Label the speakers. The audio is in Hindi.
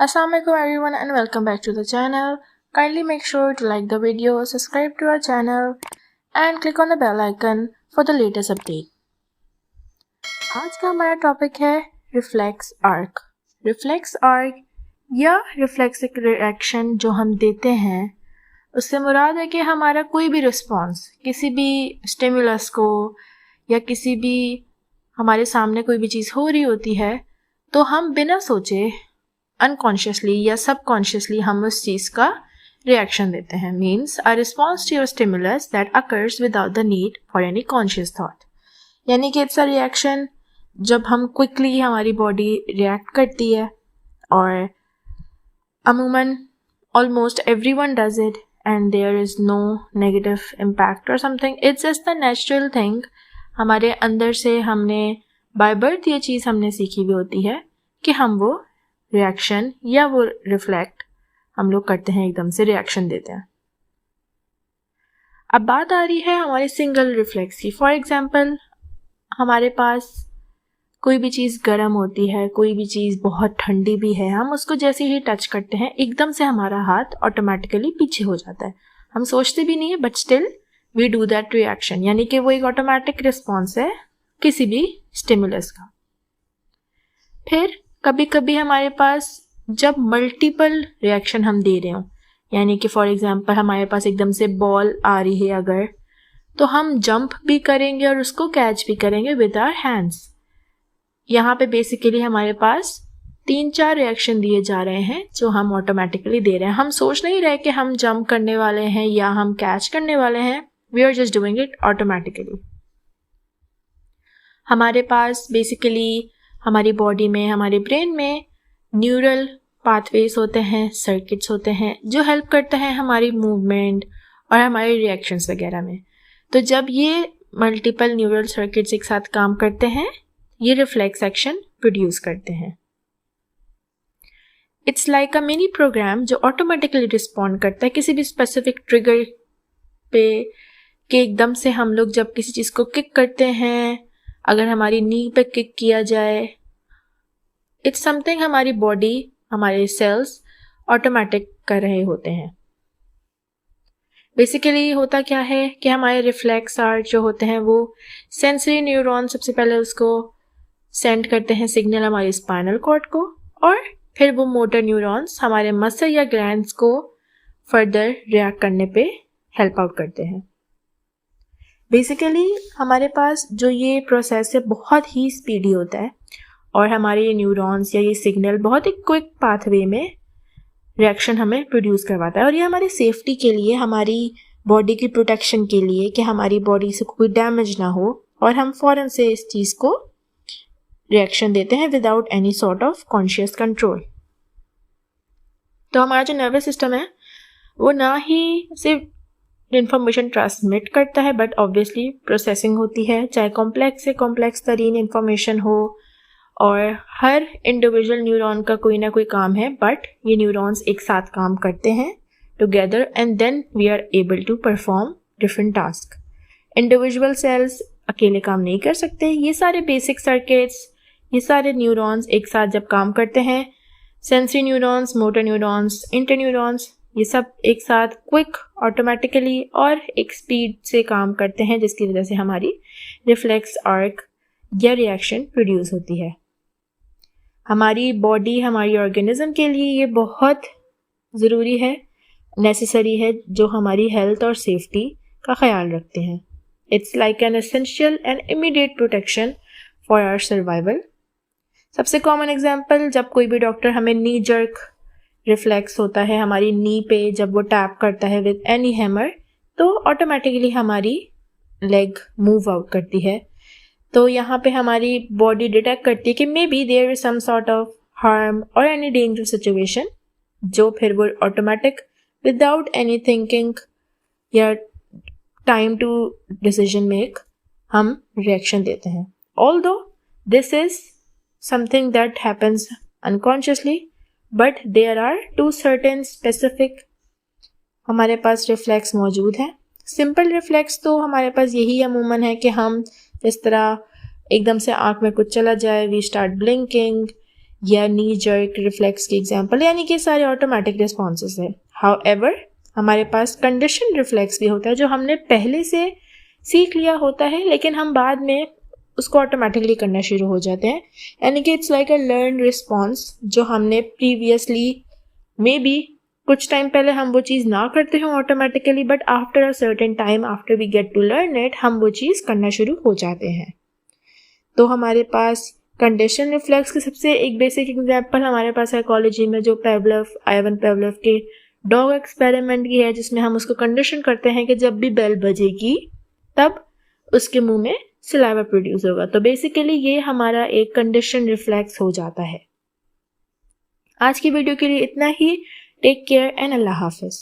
Speaker 1: Assalamualaikum everyone and welcome back to the channel. Kindly make sure to like the video, subscribe to our channel and click on the bell icon for the latest update. आज का हमारा टॉपिक है रिफ्लेक्स आर्क। रिफ्लेक्स आर्क या रिफ्लेक्सिक रिएक्शन जो हम देते हैं उससे मुराद है कि हमारा कोई भी रिस्पॉन्स किसी भी स्टिमुलस को या किसी भी हमारे सामने कोई भी चीज़ हो रही होती है तो हम बिना सोचे अनकॉन्शियसली या सबकॉन्शियसली हम उस चीज़ का रिएक्शन देते हैं। Means a response to your stimulus that occurs without the need for any conscious thought. यानी कि इट्स अ रिएक्शन जब हम क्विकली हमारी बॉडी रिएक्ट करती है और अमूमन almost everyone does it and there is no negative impact और something. It's just the natural thing. हमारे अंदर से हमने बाय बर्थ ये चीज़ हमने सीखी हुई होती है कि हम वो रिएक्शन या वो रिफ्लेक्ट हम लोग करते हैं, एकदम से रिएक्शन देते हैं। अब बात आ रही है हमारे सिंगल रिफ्लेक्स की। फॉर एग्जांपल हमारे पास कोई भी चीज़ गर्म होती है, कोई भी चीज़ बहुत ठंडी भी है, हम उसको जैसे ही टच करते हैं एकदम से हमारा हाथ ऑटोमेटिकली पीछे हो जाता है। हम सोचते भी नहीं है but still we do that reaction. यानी कि वो एक ऑटोमेटिक रिस्पॉन्स है किसी भी स्टिमुलस का। फिर कभी कभी हमारे पास जब मल्टीपल रिएक्शन हम दे रहे हो, यानी कि फॉर एग्जांपल हमारे पास एकदम से बॉल आ रही है अगर, तो हम जंप भी करेंगे और उसको कैच भी करेंगे विद आवर हैंड्स। यहाँ पे बेसिकली हमारे पास 3-4 रिएक्शन दिए जा रहे हैं जो हम ऑटोमेटिकली दे रहे हैं। हम सोच नहीं रहे कि हम जंप करने वाले हैं या हम कैच करने वाले हैं, we are just doing it automatically. हमारे पास बेसिकली हमारी बॉडी में, हमारे ब्रेन में न्यूरल पाथवेज होते हैं, सर्किट्स होते हैं जो हेल्प करते हैं हमारी मूवमेंट और हमारे रिएक्शंस वगैरह में। तो जब ये मल्टीपल न्यूरल सर्किट्स एक साथ काम करते हैं ये रिफ्लेक्स एक्शन प्रोड्यूस करते हैं। It's like a mini program जो ऑटोमेटिकली रिस्पॉन्ड करता है किसी भी स्पेसिफिक ट्रिगर पे। कि एकदम से हम लोग जब किसी चीज़ को किक करते हैं, अगर हमारी नी पे किक किया जाए, इट्स समथिंग हमारी बॉडी, हमारे सेल्स ऑटोमेटिक कर रहे होते हैं। बेसिकली होता क्या है कि हमारे रिफ्लेक्स आर्ट जो होते हैं वो सेंसरी न्यूरॉन सबसे पहले उसको सेंड करते हैं सिग्नल हमारे स्पाइनल कॉर्ड को, और फिर वो मोटर न्यूरॉन्स हमारे मसल या ग्लैंड्स को फर्दर रिएक्ट करने पे हेल्प आउट करते हैं। बेसिकली हमारे पास जो ये प्रोसेस है बहुत ही स्पीडी होता है और हमारे ये न्यूरॉन्स या ये सिग्नल बहुत ही क्विक पाथवे में रिएक्शन हमें प्रोड्यूस करवाता है। और ये हमारी सेफ्टी के लिए, हमारी बॉडी की प्रोटेक्शन के लिए कि हमारी बॉडी से कोई डैमेज ना हो, और हम फ़ौरन से इस चीज़ को रिएक्शन देते हैं without any sort of conscious control. तो हमारा जो नर्वस सिस्टम है वो ना ही सिर्फ इंफॉर्मेशन ट्रांसमिट करता है बट ऑब्वियसली प्रोसेसिंग होती है, चाहे कॉम्प्लेक्स से कॉम्प्लेक्स तरीन इंफॉर्मेशन हो, और हर इंडिविजुअल न्यूरॉन का कोई ना कोई काम है बट ये न्यूरॉन्स एक साथ काम करते हैं together and then we are able to perform different task. Individual cells अकेले काम नहीं कर सकते। ये सारे बेसिक सर्किट्स, ये सारे न्यूरॉन्स एक साथ जब काम करते हैं, sensory neurons, motor neurons, interneurons, ये सब एक साथ क्विक ऑटोमेटिकली और एक स्पीड से काम करते हैं जिसकी वजह से हमारी रिफ्लेक्स आर्क या रिएक्शन प्रोड्यूस होती है। हमारी बॉडी, हमारी ऑर्गेनिज्म के लिए ये बहुत ज़रूरी है, नेसेसरी है, जो हमारी हेल्थ और सेफ्टी का ख्याल रखते हैं। It's like an essential and immediate protection for our survival. सबसे कॉमन एग्जाम्पल, जब कोई भी डॉक्टर हमें नी जर्क रिफ्लेक्स होता है हमारी नी पे, जब वो टैप करता है विद एनी हैमर तो ऑटोमेटिकली हमारी लेग मूव आउट करती है। तो यहाँ पे हमारी बॉडी डिटेक्ट करती है कि may be there is some sort of harm और एनी डेंजर सिचुएशन, जो फिर वो ऑटोमेटिक विदाउट एनी थिंकिंग या टाइम टू डिसीजन मेक हम रिएक्शन देते हैं। Although this is something that happens unconsciously but there are 2 certain specific हमारे पास रिफ्लेक्स मौजूद हैं। सिंपल रिफ्लेक्स तो हमारे पास यही अमूमन है कि हम इस तरह एकदम से आँख में कुछ चला जाए, वी स्टार्ट ब्लिंकिंग, या नी जर्क रिफ्लेक्स की एग्जांपल, यानी कि सारे ऑटोमेटिक रिस्पॉन्सेस है। हाउएवर हमारे पास कंडीशन रिफ्लेक्स भी होता है जो हमने पहले से सीख लिया होता है, लेकिन हम बाद में उसको ऑटोमेटिकली करना शुरू हो जाते हैं, यानी कि it's like a learn response जो हमने प्रीवियसली मे बी कुछ टाइम पहले हम वो चीज़ ना करते हो automatically, but after a certain time after we get to learn it हम वो चीज़ करना शुरू हो जाते हैं। तो हमारे पास कंडीशन रिफ्लेक्स की सबसे एक बेसिक एग्जांपल हमारे पास साइकोलॉजी में जो आइवन पेवलोव के डॉग एक्सपेरिमेंट की है, जिसमें हम उसको कंडीशन करते हैं कि जब भी बेल बजेगी तब उसके मुंह में सलाइवा प्रोड्यूस होगा। तो बेसिकली ये हमारा एक कंडीशन रिफ्लेक्स हो जाता है। आज की वीडियो के लिए इतना ही। टेक केयर एंड अल्लाह हाफिज।